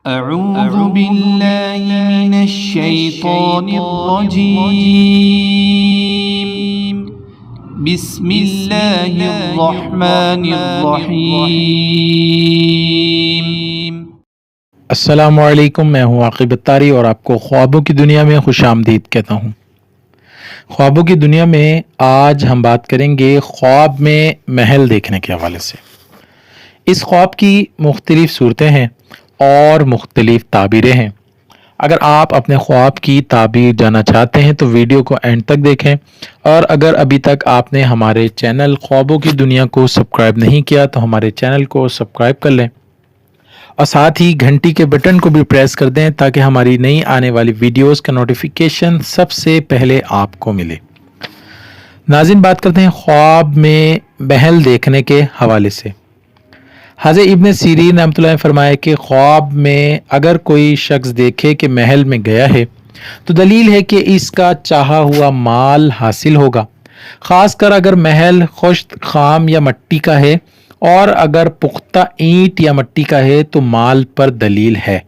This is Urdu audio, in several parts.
أعوذ بالله من الشيطان الرجيم بسم الله الرحمن الرحيم السلام علیکم، میں ہوں عاقب اتاری اور آپ کو خوابوں کی دنیا میں خوش آمدید کہتا ہوں۔ خوابوں کی دنیا میں آج ہم بات کریں گے خواب میں محل دیکھنے کے حوالے سے۔ اس خواب کی مختلف صورتیں ہیں اور مختلف تعبیریں ہیں۔ اگر آپ اپنے خواب کی تعبیر جاننا چاہتے ہیں تو ویڈیو کو اینڈ تک دیکھیں، اور اگر ابھی تک آپ نے ہمارے چینل خوابوں کی دنیا کو سبسکرائب نہیں کیا تو ہمارے چینل کو سبسکرائب کر لیں اور ساتھ ہی گھنٹی کے بٹن کو بھی پریس کر دیں تاکہ ہماری نئی آنے والی ویڈیوز کا نوٹیفیکیشن سب سے پہلے آپ کو ملے۔ ناظرین، بات کرتے ہیں خواب میں محل دیکھنے کے حوالے سے۔ حضرت ابن سیرین رحمۃ اللہ نے فرمایا کہ خواب میں اگر کوئی شخص دیکھے کہ محل میں گیا ہے تو دلیل ہے کہ اس کا چاہا ہوا مال حاصل ہوگا، خاص کر اگر محل خشک خام یا مٹی کا ہے، اور اگر پختہ اینٹ یا مٹی کا ہے تو مال پر دلیل ہے،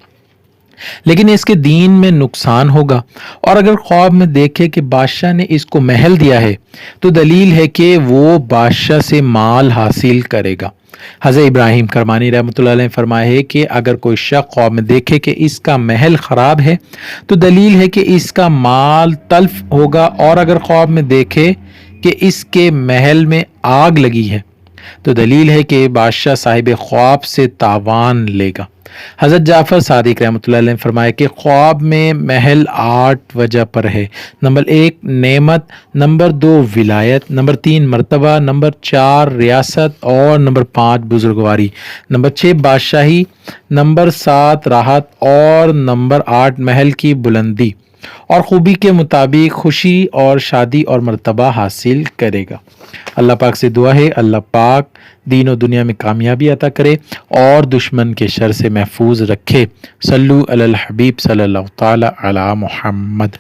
لیکن اس کے دین میں نقصان ہوگا۔ اور اگر خواب میں دیکھے کہ بادشاہ نے اس کو محل دیا ہے تو دلیل ہے کہ وہ بادشاہ سے مال حاصل کرے گا۔ حضرت ابراہیم کرمانی رحمۃ اللہ علیہ نے فرمایا ہے کہ اگر کوئی شخص خواب میں دیکھے کہ اس کا محل خراب ہے تو دلیل ہے کہ اس کا مال تلف ہوگا، اور اگر خواب میں دیکھے کہ اس کے محل میں آگ لگی ہے تو دلیل ہے کہ بادشاہ صاحب خواب سے تاوان لے گا۔ حضرت جعفر صادق رحمۃ اللہ علیہ نے فرمایا کہ خواب میں محل 8 وجہ پر ہے۔ نمبر 1 نعمت، نمبر 2 ولایت، نمبر 3 مرتبہ، نمبر 4 ریاست، اور نمبر 5 بزرگواری، نمبر 6 بادشاہی، نمبر 7 راحت، اور نمبر 8 محل کی بلندی اور خوبی کے مطابق خوشی اور شادی اور مرتبہ حاصل کرے گا۔ اللہ پاک سے دعا ہے اللہ پاک دین و دنیا میں کامیابی عطا کرے اور دشمن کے شر سے محفوظ رکھے۔ صلو علی الحبیب صلی اللہ تعالی علی محمد۔